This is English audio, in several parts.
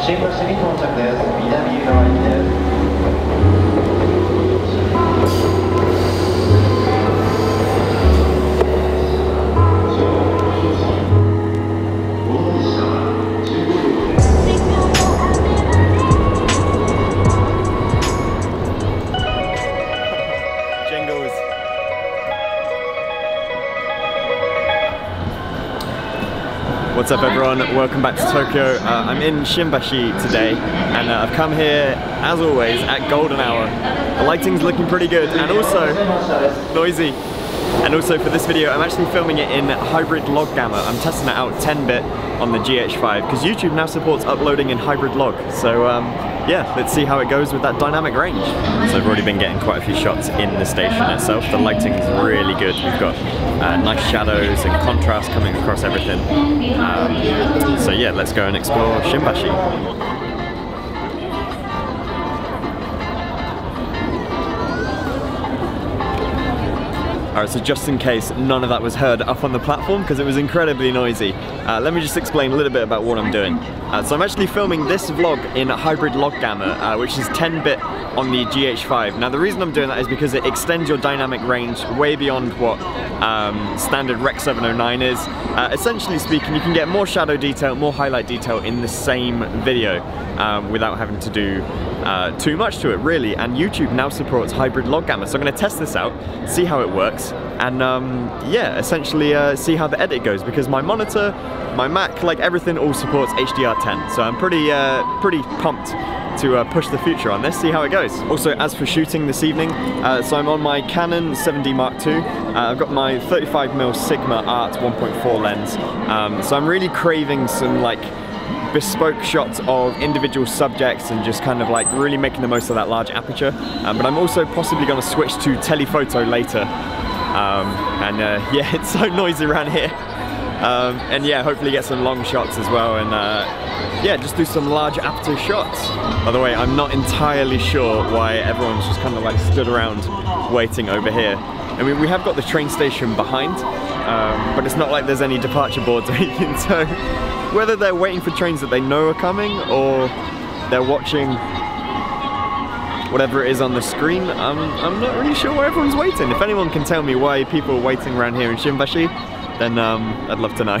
Shimbashi に到着です。南側にです。What's up everyone, welcome back to Tokyo. I'm in Shimbashi today and I've come here, as always, at golden hour. The lighting's looking pretty good and also noisy. And also for this video, I'm actually filming it in hybrid log gamma. I'm testing it out 10-bit on the GH5 because YouTube now supports uploading in hybrid log. So yeah, let's see how it goes with that dynamic range. So I've already been getting quite a few shots in the station itself. The lighting's really good. We've got nice shadows and contrast coming across everything. So yeah, let's go and explore Shimbashi. Alright, so just in case none of that was heard up on the platform because it was incredibly noisy, let me just explain a little bit about what I'm doing. So I'm actually filming this vlog in hybrid log gamma, which is 10-bit on the GH5. Now the reason I'm doing that is because it extends your dynamic range way beyond what standard Rec 709 is. Essentially speaking, you can get more shadow detail, more highlight detail in the same video without having to do too much to it really, and YouTube now supports hybrid log gamma, so I'm going to test this out, see how it works, and yeah, essentially see how the edit goes, because my monitor, my Mac, like everything all supports HDR10, so I'm pretty pumped to push the future on this, see how it goes. Also, as for shooting this evening, so I'm on my Canon 7D Mark II, I've got my 35mm Sigma Art 1.4 lens, so I'm really craving some like bespoke shots of individual subjects and just kind of like really making the most of that large aperture, but I'm also possibly going to switch to telephoto later, and yeah, it's so noisy around here, and yeah, hopefully get some long shots as well, and yeah, just do some large aperture shots. By the way, I'm not entirely sure why everyone's just kind of like stood around waiting over here. I mean, we have got the train station behind, but it's not like there's any departure boards or anything, so whether they're waiting for trains that they know are coming or they're watching whatever it is on the screen, I'm not really sure why everyone's waiting. If anyone can tell me why people are waiting around here in Shimbashi, then I'd love to know.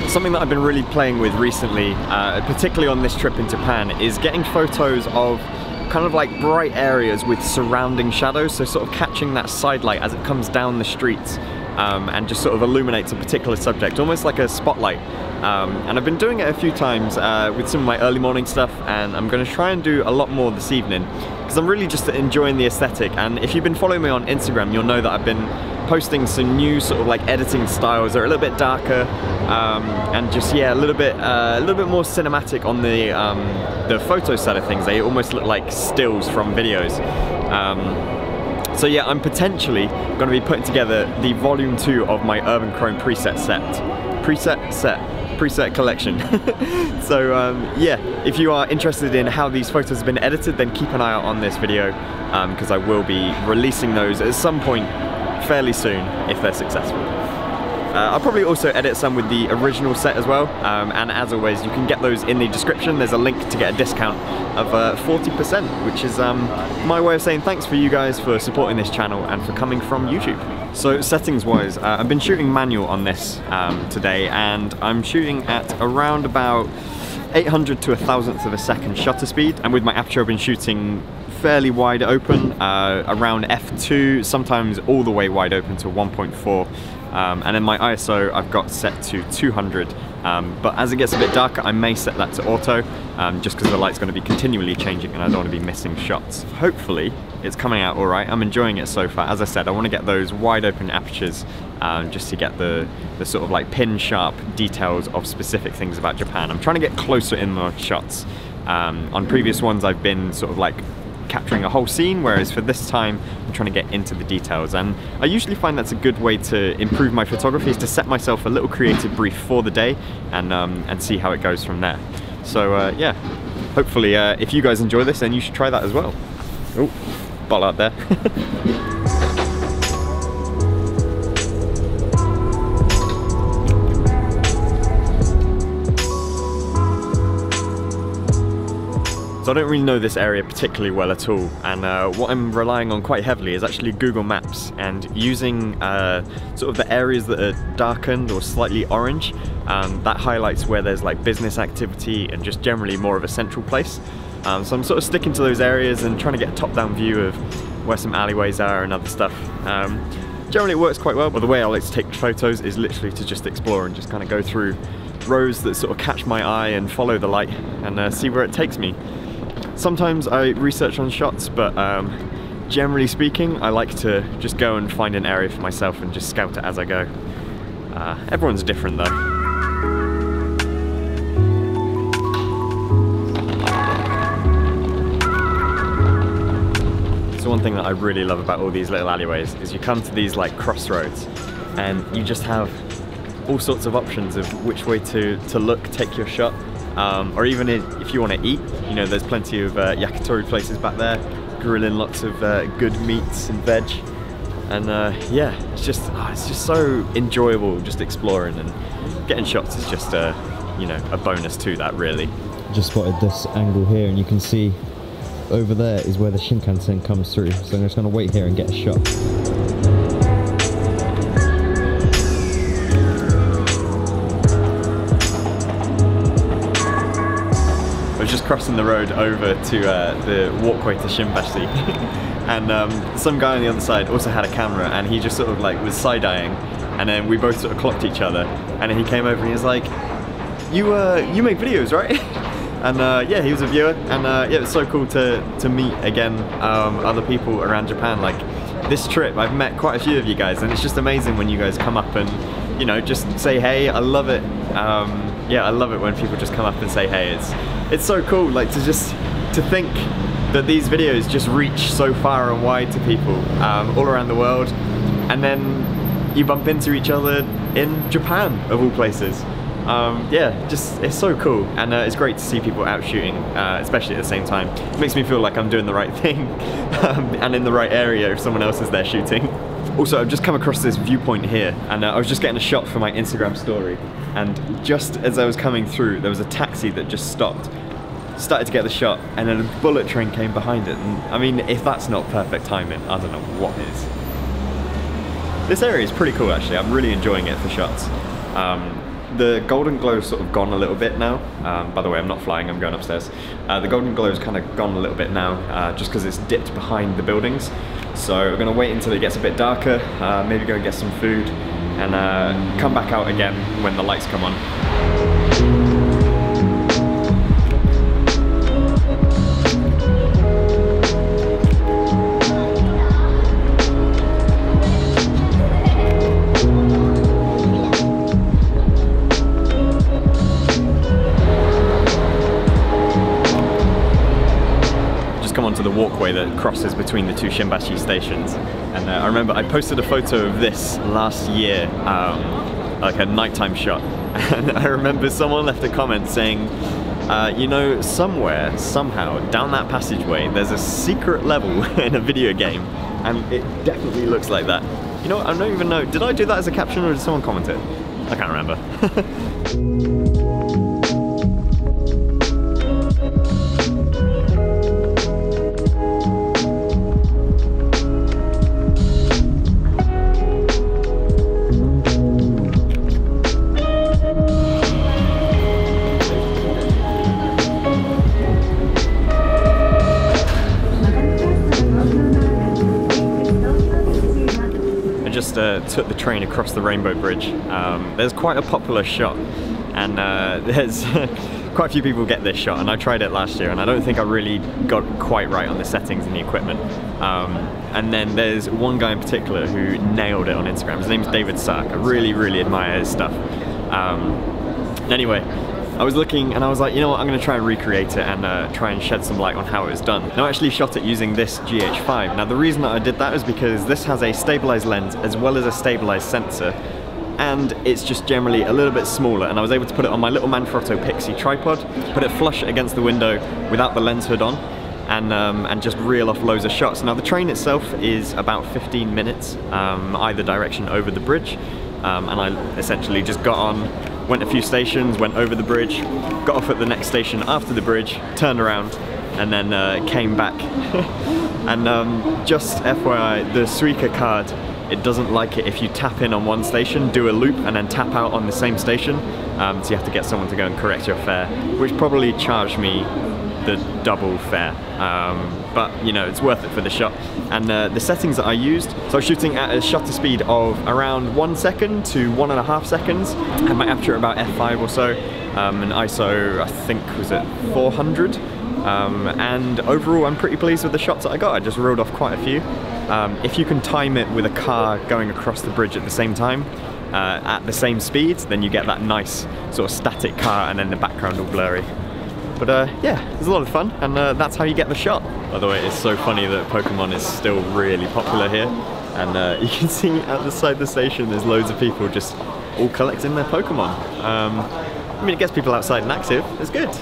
Something that I've been really playing with recently, particularly on this trip in Japan, is getting photos of kind of like bright areas with surrounding shadows, so sort of catching that side light as it comes down the streets. And just sort of illuminates a particular subject, almost like a spotlight. And I've been doing it a few times with some of my early morning stuff, and I'm going to try and do a lot more this evening because I'm really just enjoying the aesthetic. And if you've been following me on Instagram, you'll know that I've been posting some new sort of like editing styles that are a little bit darker and just yeah, a little bit more cinematic on the photo side of things. They almost look like stills from videos. So yeah, I'm potentially going to be putting together the volume 2 of my Urban Chrome preset collection. So yeah, if you are interested in how these photos have been edited, then keep an eye out on this video, because I will be releasing those at some point fairly soon if they're successful. I'll probably also edit some with the original set as well, and as always, you can get those in the description. There's a link to get a discount of 40%, which is my way of saying thanks for you guys for supporting this channel and for coming from YouTube. So settings wise, I've been shooting manual on this today, and I'm shooting at around about 800 to 1,000th of a second shutter speed, and with my aperture I've been shooting fairly wide open, around f2, sometimes all the way wide open to 1.4. And then my ISO I've got set to 200, but as it gets a bit darker I may set that to auto, just because the light's going to be continually changing and I don't want to be missing shots. Hopefully it's coming out alright, I'm enjoying it so far. As I said, I want to get those wide open apertures just to get the sort of like pin sharp details of specific things about Japan. I'm trying to get closer in the shots. On previous ones I've been sort of like capturing a whole scene, whereas for this time I'm trying to get into the details, and I usually find that's a good way to improve my photography, is to set myself a little creative brief for the day and see how it goes from there. So yeah, hopefully if you guys enjoy this, then you should try that as well. Oh, bottle out there. So I don't really know this area particularly well at all, and what I'm relying on quite heavily is actually Google Maps, and using sort of the areas that are darkened or slightly orange, that highlights where there's like business activity and just generally more of a central place. So I'm sort of sticking to those areas and trying to get a top-down view of where some alleyways are and other stuff. Generally it works quite well, but the way I like to take photos is literally to just explore and just kind of go through rows that sort of catch my eye and follow the light and see where it takes me. Sometimes I research on shots, but generally speaking, I like to just go and find an area for myself and just scout it as I go. Everyone's different though. So one thing that I really love about all these little alleyways is you come to these like crossroads and you just have all sorts of options of which way to look, take your shot. Or even if you want to eat, you know, there's plenty of yakitori places back there, grilling lots of good meats and veg, and yeah, it's just so enjoyable just exploring, and getting shots is just you know, a bonus to that really. Just spotted this angle here, and you can see over there is where the Shinkansen comes through, so I'm just going to wait here and get a shot. Just crossing the road over to the walkway to Shimbashi, and some guy on the other side also had a camera, and he just sort of like was side-eyeing, and then we both sort of clocked each other, and then he came over and he was like, you make videos, right? And yeah, he was a viewer, and yeah, it was so cool to meet again other people around Japan. Like this trip, I've met quite a few of you guys, and it's just amazing when you guys come up and, you know, just say hey. I love it. Yeah, I love it when people just come up and say hey. It's so cool, like to think that these videos just reach so far and wide to people all around the world, and then you bump into each other in Japan of all places. Yeah, just it's so cool, and it's great to see people out shooting, especially at the same time. It makes me feel like I'm doing the right thing and in the right area if someone else is there shooting. Also, I've just come across this viewpoint here, and I was just getting a shot for my Instagram story, and just as I was coming through, there was a taxi that just stopped, started to get the shot, and then a bullet train came behind it, and I mean, if that's not perfect timing, I don't know what is. This area is pretty cool actually, I'm really enjoying it for shots. The golden glow's sort of gone a little bit now. By the way, I'm not flying, I'm going upstairs. The golden glow's kind of gone a little bit now, just because it's dipped behind the buildings. So we're going to wait until it gets a bit darker, maybe go and get some food, and come back out again when the lights come on. Come onto the walkway that crosses between the two Shimbashi stations, and I remember I posted a photo of this last year, like a nighttime shot, and I remember someone left a comment saying, you know, somewhere, somehow, down that passageway, there's a secret level in a video game, and it definitely looks like that. You know what, I don't even know, did I do that as a caption or did someone comment it? I can't remember. Took the train across the Rainbow Bridge. There's quite a popular shot, and there's quite a few people get this shot, and I tried it last year and I don't think I really got quite right on the settings and the equipment. And then there's one guy in particular who nailed it on Instagram. His name's David Sark. I really admire his stuff. Anyway, I was looking and I was like, you know what, I'm going to try and recreate it and try and shed some light on how it was done. Now I actually shot it using this GH5. Now the reason that I did that is because this has a stabilized lens as well as a stabilized sensor, and it's just generally a little bit smaller, and I was able to put it on my little Manfrotto Pixie tripod, put it flush against the window without the lens hood on, and just reel off loads of shots. Now the train itself is about 15 minutes either direction over the bridge, and I essentially just got on, went a few stations, went over the bridge, got off at the next station after the bridge, turned around, and then came back. And just FYI, the Suica card, it doesn't like it if you tap in on one station, do a loop, and then tap out on the same station. So you have to get someone to go and correct your fare, which probably charged me the double fare. But you know, it's worth it for the shot. And the settings that I used, so I was shooting at a shutter speed of around 1 second to 1.5 seconds. I had my aperture about f5 or so, and ISO I think was at 400. And overall I'm pretty pleased with the shots that I got. I just reeled off quite a few. If you can time it with a car going across the bridge at the same time, at the same speed, then you get that nice sort of static car and then the background all blurry. But yeah, it was a lot of fun, and that's how you get the shot. By the way, it's so funny that Pokemon is still really popular here, and you can see at the side of the station there's loads of people just all collecting their Pokemon. I mean, it gets people outside and active. It's good.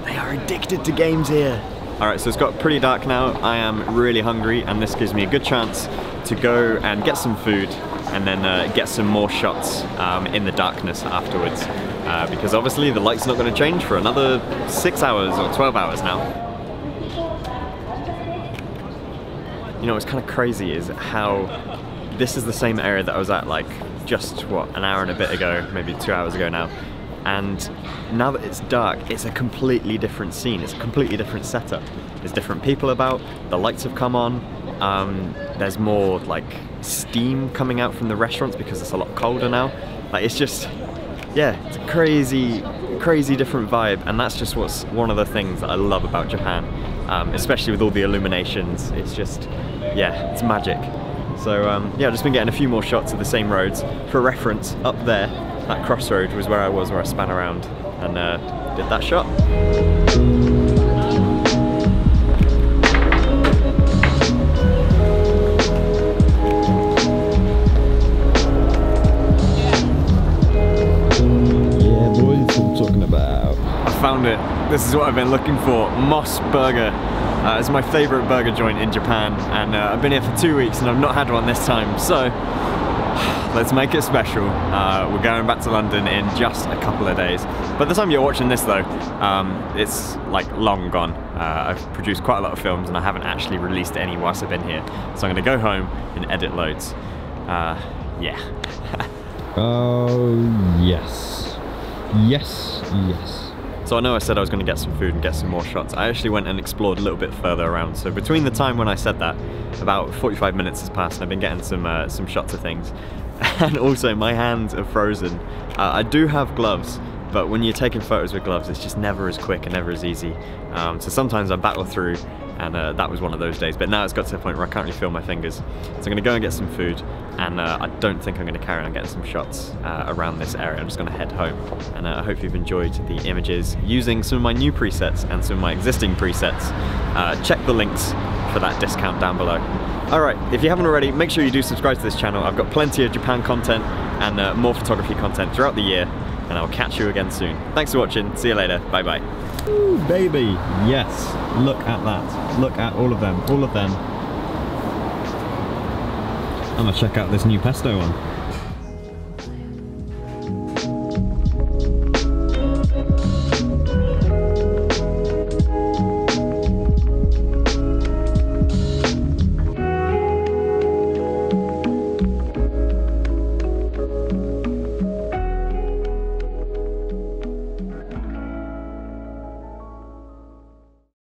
They are addicted to games here. Alright, so it's got pretty dark now. I am really hungry, and this gives me a good chance to go and get some food and then get some more shots in the darkness afterwards. Because obviously the light's not going to change for another 6 hours or 12 hours now. You know what's kind of crazy is how this is the same area that I was at like just, what, an hour and a bit ago, maybe 2 hours ago now. And now that it's dark, it's a completely different scene. It's a completely different setup. There's different people about, the lights have come on, there's more like steam coming out from the restaurants because it's a lot colder now. Like, it's just, yeah, it's a crazy, crazy different vibe, and that's just what's one of the things that I love about Japan, especially with all the illuminations. It's just, yeah, it's magic. So yeah, I've just been getting a few more shots of the same roads. For reference, up there, that crossroad was where I was, where I span around and did that shot. Found it. This is what I've been looking for. Moss Burger. It's my favourite burger joint in Japan, and I've been here for 2 weeks and I've not had one this time, so let's make it special. We're going back to London in just a couple of days. By the time you're watching this though, it's like long gone. I've produced quite a lot of films and I haven't actually released any whilst I've been here, so I'm going to go home and edit loads. Yeah. Oh yes. Yes, yes. So I know I said I was going to get some food and get some more shots. I actually went and explored a little bit further around. So between the time when I said that, about 45 minutes has passed and I've been getting some shots of things. And also my hands are frozen. I do have gloves, but when you're taking photos with gloves, it's just never as quick and never as easy. So sometimes I battle through, and that was one of those days. But now it's got to the point where I can't really feel my fingers. So I'm going to go and get some food, and I don't think I'm going to carry on getting some shots around this area. I'm just going to head home, and I hope you've enjoyed the images using some of my new presets and some of my existing presets. Check the links for that discount down below. Alright, if you haven't already, make sure you do subscribe to this channel. I've got plenty of Japan content and more photography content throughout the year, and I'll catch you again soon. Thanks for watching, see you later, bye bye. Ooh, baby, yes, look at that. Look at all of them, all of them. I'm gonna check out this new pesto one.